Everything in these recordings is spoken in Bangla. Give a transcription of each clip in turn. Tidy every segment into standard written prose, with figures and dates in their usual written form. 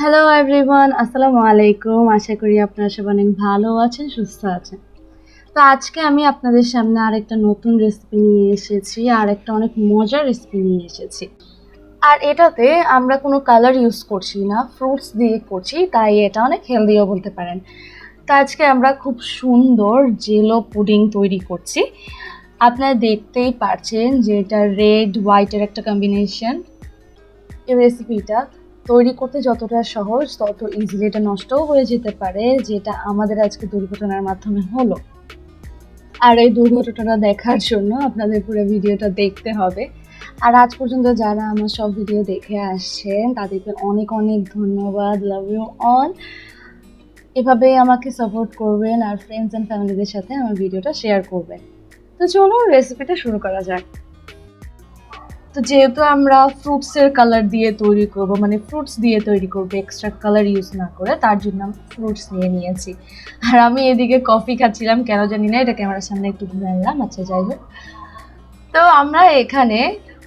হ্যালো এভরিওয়ান, আসসালামু আলাইকুম। আশা করি আপনারা সবাই অনেক ভালো আছেন, সুস্থ আছেন। তো আজকে আমি আপনাদের সামনে আরেকটা নতুন রেসিপি নিয়ে এসেছি, আর একটা অনেক মজার রেসিপি নিয়ে এসেছি। আর এটাতে আমরা কোনো কালার ইউজ করছি না, ফ্রুটস দিয়ে করছি, তাই এটা অনেক হেলদিও বলতে পারেন। তো আজকে আমরা খুব সুন্দর জেলো পুডিং তৈরি করছি। আপনারা দেখতেই পারছেন যে এটা রেড হোয়াইটের একটা কম্বিনেশন। এই রেসিপিটা তৈরি করতে যতটা সহজ তত ইজিলি এটা নষ্টও হয়ে যেতে পারে, যেটা আমাদের আজকে দুর্ঘটনার মাধ্যমে হলো। আর এই দুর্ঘটনাটা দেখার জন্য আপনাদের পুরো ভিডিওটা দেখতে হবে। আর আজ পর্যন্ত যারা আমার সব ভিডিও দেখে আসছেন তাদেরকে অনেক অনেক ধন্যবাদ। Love you all. এভাবেই আমাকে সাপোর্ট করবেন আর ফ্রেন্ডস অ্যান্ড ফ্যামিলিদের সাথে আমার ভিডিওটা শেয়ার করবেন। তো চলুন রেসিপিটা শুরু করা যাক। তো যেহেতু আমরা ফ্রুটসের কালার দিয়ে তৈরি করব, মানে ফ্রুটস দিয়ে তৈরি করব এক্সট্রা কালার ইউজ না করে, তার জন্য আমি ফ্রুটস নিয়ে নিয়েছি। আর আমি এদিকে কফি খাচ্ছিলাম, কেন জানি না, এটা ক্যামেরার সামনে একটু ঘুরে আনলাম। আচ্ছা, যাই হোক। তো আমরা এখানে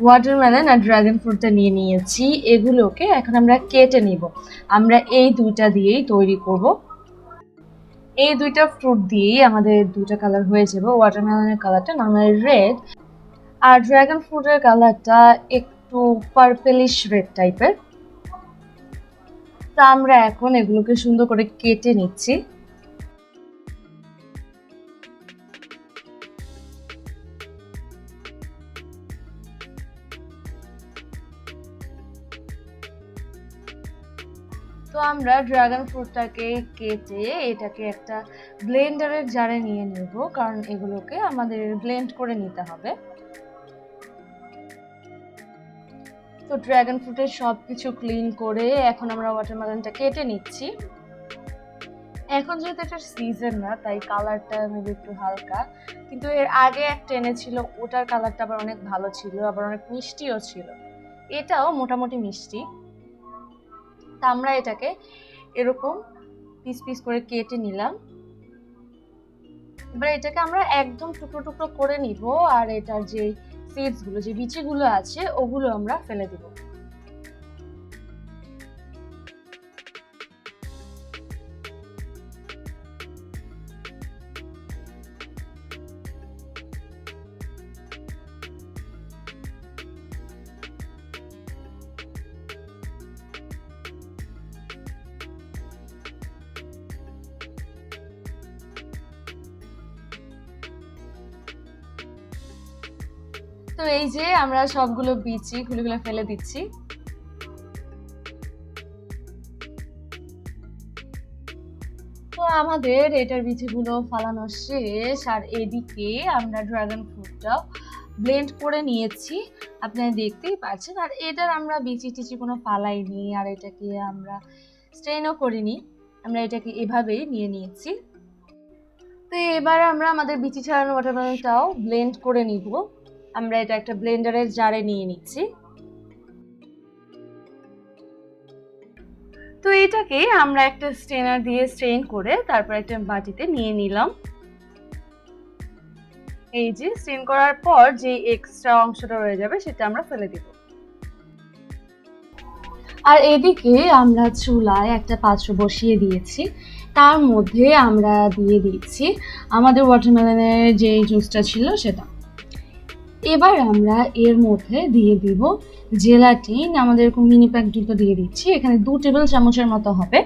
ওয়াটারমেলন আর ড্রাগন ফ্রুটটা নিয়ে নিয়েছি। এগুলোকে এখন আমরা কেটে নিব। আমরা এই দুইটা দিয়েই তৈরি করব। এই দুইটা ফ্রুট দিয়েই আমাদের দুইটা কালার হয়ে যাবে। ওয়াটারমেলনের কালারটা নর্মালি রেড, আর ড্রাগন ফ্রুটের কালারটা একটু পার্পলিশ রেড টাইপের। তা আমরা এখন এগুলোকে সুন্দর করে কেটে নিচ্ছি। তো আমরা ড্রাগন ফ্রুটটাকে কেটে এটাকে একটা ব্লেন্ডারের জারে নিয়ে নেব, কারণ এগুলোকে আমাদের ব্লেন্ড করে নিতে হবে। তো ড্রাগন ফ্রুটের সব কিছু ক্লিন করে এখন আমরা ওয়াটারমেলনটা কেটে নিচ্ছি। এখন যেহেতু এটা সিজন না, তাই কালারটা মেবি একটু হালকা, কিন্তু এর আগে একটা এনেছিল, ওটার কালারটা আবার অনেক ভালো ছিল, আবার অনেক মিষ্টিও ছিল। এটাও মোটামুটি মিষ্টি। তা আমরা এটাকে এরকম পিস পিস করে কেটে নিলাম। এবার এটাকে আমরা একদম টুকরো টুকরো করে নিব, আর এটার যে সিডসগুলো, যে বিচিগুলো আছে, ওগুলো আমরা ফেলে দিব। তো এই যে আমরা সবগুলো বিচি খুলে ফেলে দিচ্ছি। তো আমাদের এটার বিচিগুলো ফালানো শেষ, আর এদিকে আমরা ড্রাগন ফ্রুটটাও ব্লেন্ড করে নিয়েছি, আপনারা দেখতেই পাচ্ছেন। আর এটার আমরা বিচি টিচি কোনো ফালাইনি, আর এটাকে আমরা স্ট্রেনও করিনি, আমরা এটাকে এভাবেই নিয়ে নিয়েছি। তো এবার আমরা আমাদের বিচি ছাড়ানো ওয়াটারমেলনটাও ব্লেন্ড করে নিব। আমরা এটা একটা ব্লেন্ডারের জারে নিয়ে নিচ্ছি। তো এটাকে আমরা একটা স্ট্রেনার দিয়ে স্ট্রেন করে তারপর একটা বাটিতে নিয়ে নিলাম। এই যে স্ট্রেন করার পর যে এক্সট্রা অংশটা রয়ে যাবে সেটা আমরা ফেলে দিব। আর এদিকে আমরা চুলায় একটা পাত্র বসিয়ে দিয়েছি, তার মধ্যে আমরা দিয়ে দিচ্ছি আমাদের ওয়াটারমেলনের যে জুসটা ছিল সেটা। এবার আমরা এর মধ্যে দিয়ে দিব জেলাটিন। আমাদের এরকম মিনি প্যাক দুটো দিয়ে দিচ্ছি, এখানে 2 টেবিল চামচের মতো হবে।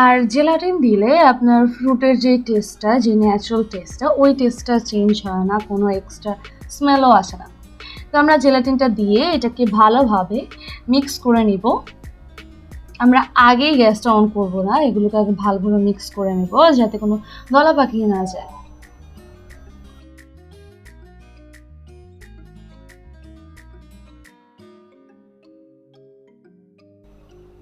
আর জেলাটিন দিলে আপনার ফ্রুটের যে টেস্টটা, যে ন্যাচারাল টেস্টটা, ওই টেস্টটা চেঞ্জ হয় না, কোনো এক্সট্রা স্মেলও আসে না। তো আমরা জেলাটিনটা দিয়ে এটাকে ভালোভাবে মিক্স করে নিব। আমরা আগেই গ্যাসটা অন করব না, এগুলোকে আগে ভালোভাবে মিক্স করে নেব যাতে কোনো দলা পাকিয়ে না যায়।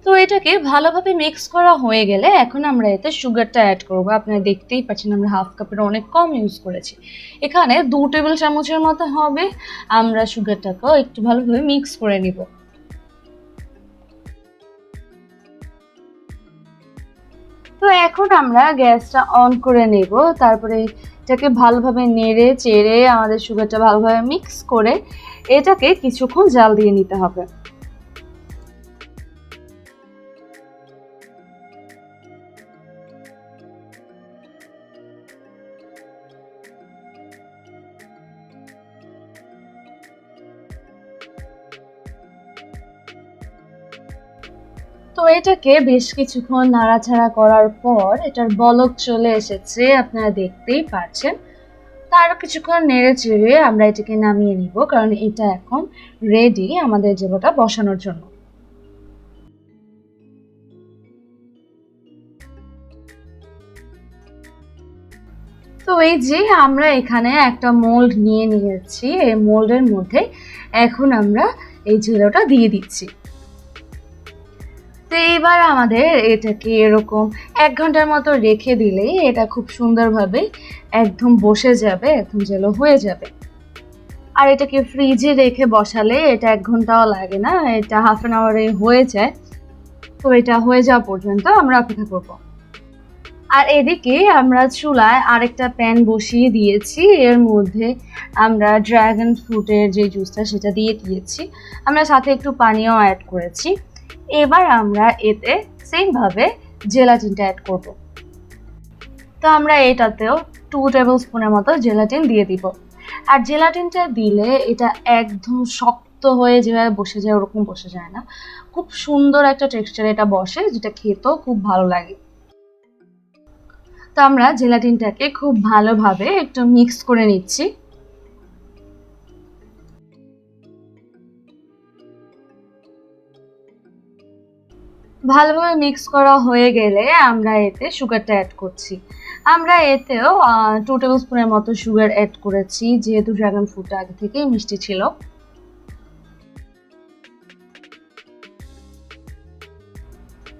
তো এটাকে ভালোভাবে মিক্স করা হয়ে গেলে এখন আমরা এতে সুগারটা অ্যাড করব। আপনারা দেখতেই পাচ্ছেন আমরা হাফ কাপের অনেক কম ইউজ করেছি, এখানে 2 টেবিল চামচের মতো হবে। আমরা সুগারটাকেও একটু ভালোভাবে মিক্স করে নিব। তো এখন আমরা গ্যাসটা অন করে নেব, তারপরে এটাকে ভালোভাবে নেড়ে চেড়ে আমাদের সুগারটা ভালোভাবে মিক্স করে এটাকে কিছুক্ষণ জাল দিয়ে নিতে হবে। তো এটাকে বেশ কিছুক্ষণ নাড়াচাড়া করার পর এটার বলক চলে এসেছে, আপনারা দেখতেই পাচ্ছেন। তো আরো কিছুক্ষণ নেড়ে চেড়ে আমরা এটাকে নামিয়ে নিব, কারণ এটা এখন রেডি আমাদের জেলোটা বসানোর জন্য। তো এই যে আমরা এখানে একটা মোল্ড নিয়ে নিয়েছি, এই মোল্ডের মধ্যে এখন আমরা এই জেলোটা দিয়ে দিচ্ছি। তো এইবার আমাদের এটাকে এরকম 1 ঘন্টার মতো রেখে দিলেই এটা খুব সুন্দরভাবে একদম বসে যাবে, একদম জেলো হয়ে যাবে। আর এটাকে ফ্রিজে রেখে বসালে এটা 1 ঘন্টাও লাগে না, এটা হাফ অ্যান আওয়ারে হয়ে যায়। তো এটা হয়ে যাওয়া পর্যন্ত আমরা অপেক্ষা করব। আর এদিকে আমরা চুলায় আরেকটা প্যান বসিয়ে দিয়েছি, এর মধ্যে আমরা ড্রাগন ফ্রুটের যে জুসটা সেটা দিয়ে দিয়েছি, আমরা সাথে একটু পানিও অ্যাড করেছি। এবার আমরা এতে সেমভাবে জেলাটিনটা অ্যাড করব। তো আমরা এটাতেও 2 টেবিল স্পুনের মতো জেলাটিন দিয়ে দিব। আর জেলাটিনটা দিলে এটা একদম শক্ত হয়ে যেভাবে বসে যায় ওরকম বসে যায় না, খুব সুন্দর একটা টেক্সচার এটা বসে, যেটা খেতেও খুব ভালো লাগে। তো আমরা জেলাটিনটাকে খুব ভালোভাবে একটু মিক্স করে নিচ্ছি। ভালোভাবে মিক্স করা হয়ে গেলে আমরা এতে সুগারটা অ্যাড করছি। আমরা এতেও 2 টেবিল স্পুনের মতো সুগার অ্যাড করেছি, যেহেতু ড্রাগন ফ্রুটটা আগে থেকেই মিষ্টি ছিল।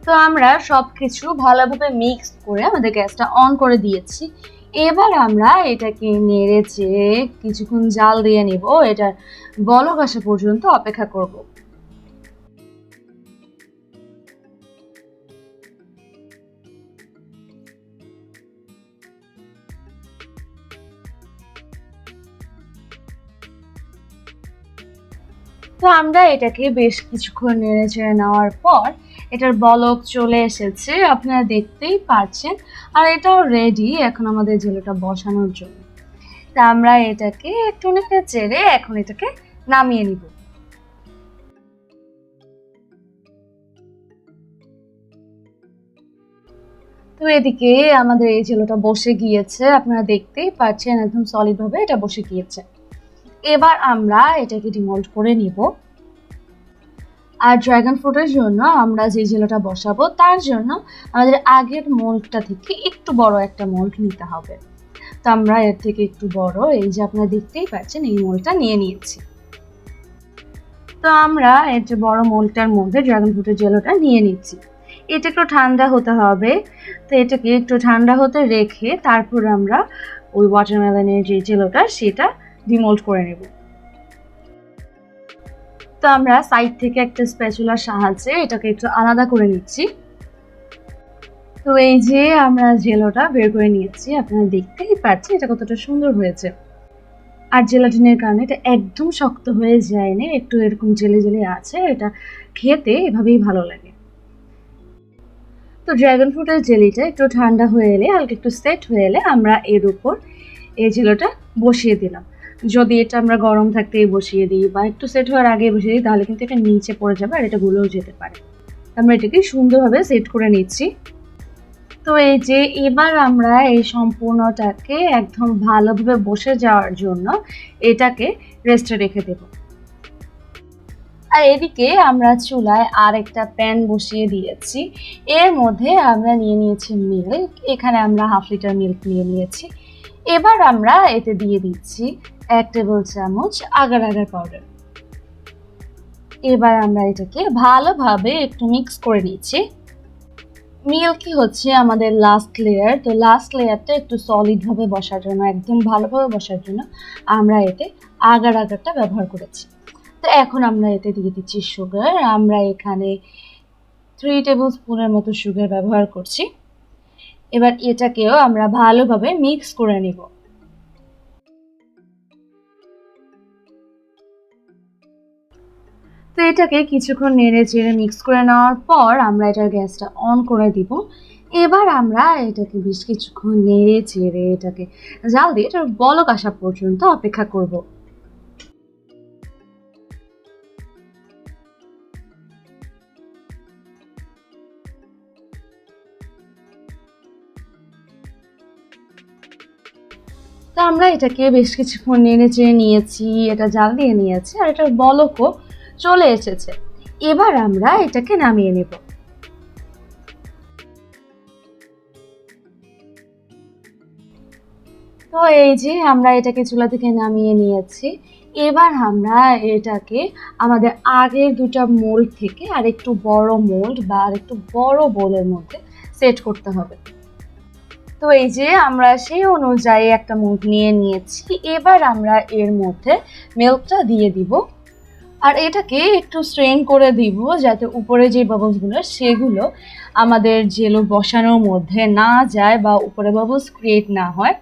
তো আমরা সবকিছু ভালোভাবে মিক্স করে আমাদের গ্যাসটা অন করে দিয়েছি। এবার আমরা এটাকে নেড়ে চেড়ে কিছুক্ষণ জাল দিয়ে নিব, এটার বলক আসা পর্যন্ত অপেক্ষা করব। তো আমরা এটাকে বেশ কিছুক্ষণ নেড়ে চেড়ে নেওয়ার পর এটার বলক চলে এসেছে, আপনারা দেখতেই পাচ্ছেন। আর এটাও রেডি এখন আমাদের জেলোটা বসানোর জন্য। তা আমরা এটাকে একটু নেড়ে চেড়ে এখন এটাকে নামিয়ে নিব। তো এদিকে আমাদের এই জেলোটা বসে গিয়েছে, আপনারা দেখতেই পাচ্ছেন একদম সলিড ভাবে এটা বসে গিয়েছে। এবার আমরা এটাকে ডিমোল্ড করে নিব। আর ড্রাগন ফ্রুটের জন্য আমরা যে জেলোটা বসাবো তার জন্য আমাদের আগের মোল্ডটা থেকে একটু বড় একটা মোল্ড নিতে হবে। তো আমরা এর থেকে একটু বড়, এই যে আপনারা দেখতেই পাচ্ছেন, এই মোল্ডটা নিয়ে নিয়েছি। তো আমরা এর যে বড় মোল্ডটার মধ্যে ড্রাগন ফ্রুটের জেলোটা নিয়ে নিচ্ছি। এটা একটু ঠান্ডা হতে হবে। তো এটাকে একটু ঠান্ডা হতে রেখে তারপর আমরা ওই ওয়াটারমেলনের যে জেলোটা সেটা ডিমোল্ড করে নেব। তো আমরা সাইড থেকে একটা স্প্যাচুলার সাহায্যে এটাকে একটু আলাদা করে নিচ্ছি। তো এই যে আমরা জেলোটা বের করে নিয়েছি, আপনারা দেখতেই পাচ্ছেন এটা কতটা সুন্দর হয়েছে। আর জেলাটিনের কারণে এটা একদম শক্ত হয়ে যায়নি, একটু এরকম জেলে জেলে আছে, এটা খেতে এভাবেই ভালো লাগে। তো ড্রাগন ফ্রুটের জেলিটা একটু ঠান্ডা হয়ে এলে, হালকা একটু সেট হয়ে এলে আমরা এর উপর এই জেলোটা বসিয়ে দিলাম। যদি এটা আমরা গরম থাকতেই বসিয়ে দিই বা একটু সেট হওয়ার আগে বসিয়ে দিই তাহলে কিন্তু এটা নিচে পড়ে যাবে আর এটা গুলোও যেতে পারে। আমরা এটাকে সুন্দরভাবে সেট করে নিচ্ছি। তো এই যে এবার আমরা এই সম্পূর্ণটাকে একদম ভালোভাবে বসে যাওয়ার জন্য এটাকে রেস্টে রেখে দেব। আর এদিকে আমরা চুলায় আরেকটা প্যান বসিয়ে দিয়েছি, এর মধ্যে আমরা নিয়ে নিয়েছি মিল্ক, এখানে আমরা 1/2 লিটার মিল্ক নিয়ে নিয়েছি। এবার আমরা এতে দিয়ে দিচ্ছি 1 টেবিল চামচ আগার আগার পাউডার। এবার আমরা এটাকে ভালোভাবে একটু মিক্স করে নিচ্ছি। মিল্কই হচ্ছে আমাদের লাস্ট লেয়ার, তো লাস্ট লেয়ারটা একটু সলিড ভাবে বসার জন্য, একদম ভালোভাবে বসার জন্য আমরা এতে আগার আগারটা ব্যবহার করেছি। তো এখন আমরা এতে দিয়ে দিচ্ছি সুগার, আমরা এখানে 3 টেবিল স্পুনের মতো সুগার ব্যবহার করছি। এবার এটাকেও আমরা ভালোভাবে মিক্স করে নিব। তো এটাকে কিছুক্ষণ নেড়ে চেড়ে মিক্স করে নেওয়ার পর আমরা এটার গ্যাসটা অন করে দিব। এবার আমরা এটাকে বেশ কিছুক্ষণ নেড়ে চেড়ে এটাকে জাল দিয়ে এটার বলক আসা পর্যন্ত অপেক্ষা করব। তো আমরা এটাকে বেশ কিছুক্ষণ নেড়ে চেড়ে নিয়েছি, এটা জাল দিয়ে নিয়েছি আর এটার বলকও চলে এসেছে। এবার আমরা এটাকে নামিয়ে নেব। তো এই যে আমরা এটাকে চুলা থেকে নামিয়ে নিয়েছি। এবার আমরা এটাকে আমাদের আগের দুটা মোল্ড থেকে আর একটু বড় মোল্ড বা আর একটু বড় বোলের মধ্যে সেট করতে হবে। তো এই যে আমরা সেই অনুযায়ী একটা মোল্ড নিয়ে নিয়েছি। এবার আমরা এর মধ্যে মিল্কটা দিয়ে দিব আর এটাকে একটু স্ট্রেন করে দিব যাতে উপরে যে বাবলসগুলো সেগুলো আমাদের জেলো বসানোর মধ্যে না যায় বা উপরে বাবলস ক্রিয়েট না হয়।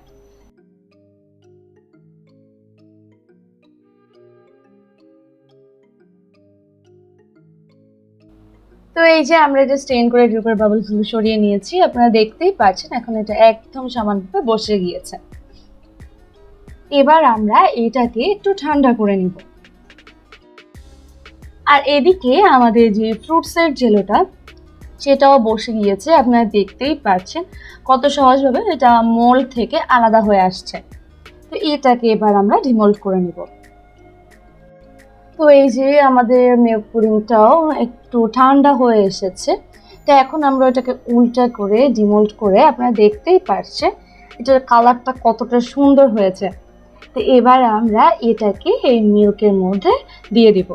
তো এই যে আমরা এটা স্টেন করে এর উপর বাবলসগুলো সরিয়ে নিয়েছি, আপনারা দেখতেই পাচ্ছেন এখন এটা একদম সমানভাবে বসে গিয়েছে। এবার আমরা এটাকে একটু ঠান্ডা করে নিব। আর এদিকে আমাদের যে ফ্রুটসের জেলোটা সেটাও বসে গিয়েছে, আপনারা দেখতেই পাচ্ছেন কত সহজভাবে এটা মোল্ড থেকে আলাদা হয়ে আসছে। তো এটাকে এবার আমরা ডিমোল্ড করে নিব। তো এই যে আমাদের মিল্ক পুডিংটাও একটু ঠান্ডা হয়ে এসেছে। তো এখন আমরা এটাকে উল্টা করে ডিমোল্ড করে আপনারা দেখতেই পাচ্ছেন এটার কালারটা কতটা সুন্দর হয়েছে। তো এবার আমরা এটাকে এই মিল্কের মধ্যে দিয়ে দিব।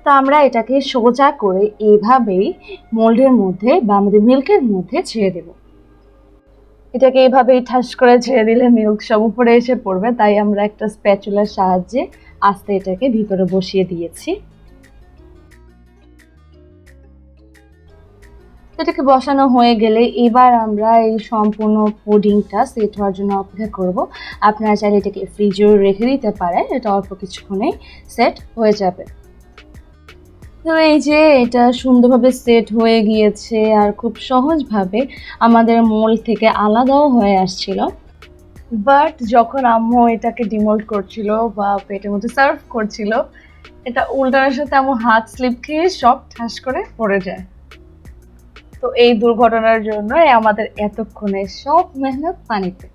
তো আমরা এটাকে সোজা করে এভাবেই মোল্ডের মধ্যে বা আমাদের মিল্কের মধ্যে ছেড়ে দেব। এটাকে এভাবেই ঠাস করে ছেড়ে দিলে মিল্ক সব উপরে এসে পড়বে, তাই আমরা একটা স্প্যাচুলার সাহায্যে আস্তে এটাকে ভিতরে বসিয়ে দিয়েছি। এটাকে বসানো হয়ে গেলে এবার আমরা এই সম্পূর্ণ পুডিংটা সেট হওয়ার জন্য অপেক্ষা করব। আপনারা চাইলে এটাকে ফ্রিজেও রেখে দিতে পারেন, এটা অল্প কিছুক্ষণেই সেট হয়ে যাবে। তো এই যে এটা সুন্দরভাবে সেট হয়ে গিয়েছে আর খুব সহজভাবে আমাদের মোল্ড থেকে আলাদাও হয়ে আসছিল। বাট যখন আম্মু এটাকে ডিমোল্ড করছিল বা পেটের মধ্যে সার্ভ করছিল, এটা উল্টানোর সাথে আম্মু হাত স্লিপ খেয়ে সব ঠাস করে পড়ে যায়। তো এই দুর্ঘটনার জন্য আমাদের এতক্ষণে সব মেহনত পানিতে।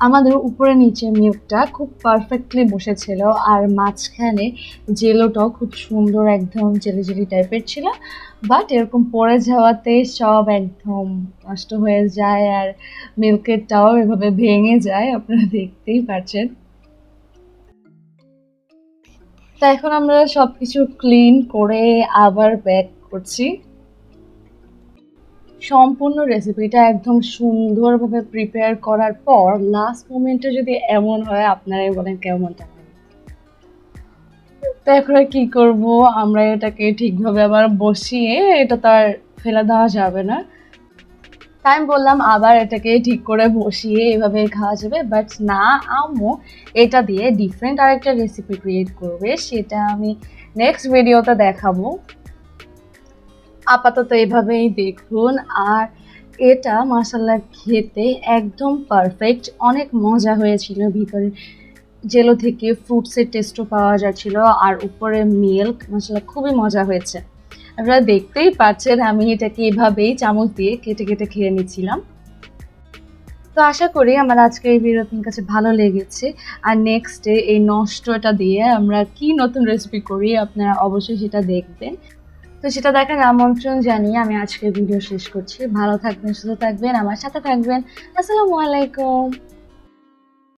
আমাদের উপরে নিচে মিল্কটা খুব পারফেক্টলি বসেছিল আর মাঝখানে জেলোটাও খুব সুন্দর একদম জেলি জেলি টাইপের ছিল। বাট এরকম পড়ে যাওয়াতে সব একদম নষ্ট হয়ে যায় আর মিল্কেরটাও এভাবে ভেঙে যায়, আপনারা দেখতেই পাচ্ছেন। তো এখন আমরা সবকিছু ক্লিন করে আবার ব্যাক করছি। সম্পূর্ণ রেসিপিটা একদম সুন্দরভাবে প্রিপেয়ার করার পর লাস্ট মোমেন্টে যদি এমন হয়, আপনারাই বলেন কেমনটা হয়। তো এখন আর কি করব, আমরা এটাকে ঠিকভাবে আবার বসিয়ে এটা তো আর ফেলে দেওয়া যাবে না, তাই আমি বললাম আবার এটাকে ঠিক করে বসিয়ে এভাবে খাওয়া যাবে। বাট না, আম্মু এটা দিয়ে ডিফারেন্ট আরেকটা রেসিপি ক্রিয়েট করবে, সেটা আমি নেক্সট ভিডিওতে দেখাবো। আপাতত এভাবেই দেখুন। আর এটা মাশাআল্লাহ খেতে একদম পারফেক্ট, অনেক মজা হয়েছিল। ভিতরে জেলো থেকে ফ্রুটসের টেস্টও পাওয়া যাচ্ছিল আর উপরে মিল্ক, মাশাআল্লাহ খুবই মজা হয়েছে। আপনারা দেখতেই পাচ্ছেন আমি এটাকে এভাবেই চামচ দিয়ে কেটে কেটে খেয়ে নিচ্ছিলাম। তো আশা করি আমার আজকের এই ভিডিও আপনার কাছে ভালো লেগেছে। আর নেক্সটে এই নষ্টটা দিয়ে আমরা কি নতুন রেসিপি করি আপনারা অবশ্যই সেটা দেখবেন। তো সেটা দেখার আমন্ত্রণ জানিয়ে আমি আজকের ভিডিও শেষ করছি। ভালো থাকবেন, সুস্থ থাকবেন, আমার সাথে থাকবেন। আসসালামু আলাইকুম।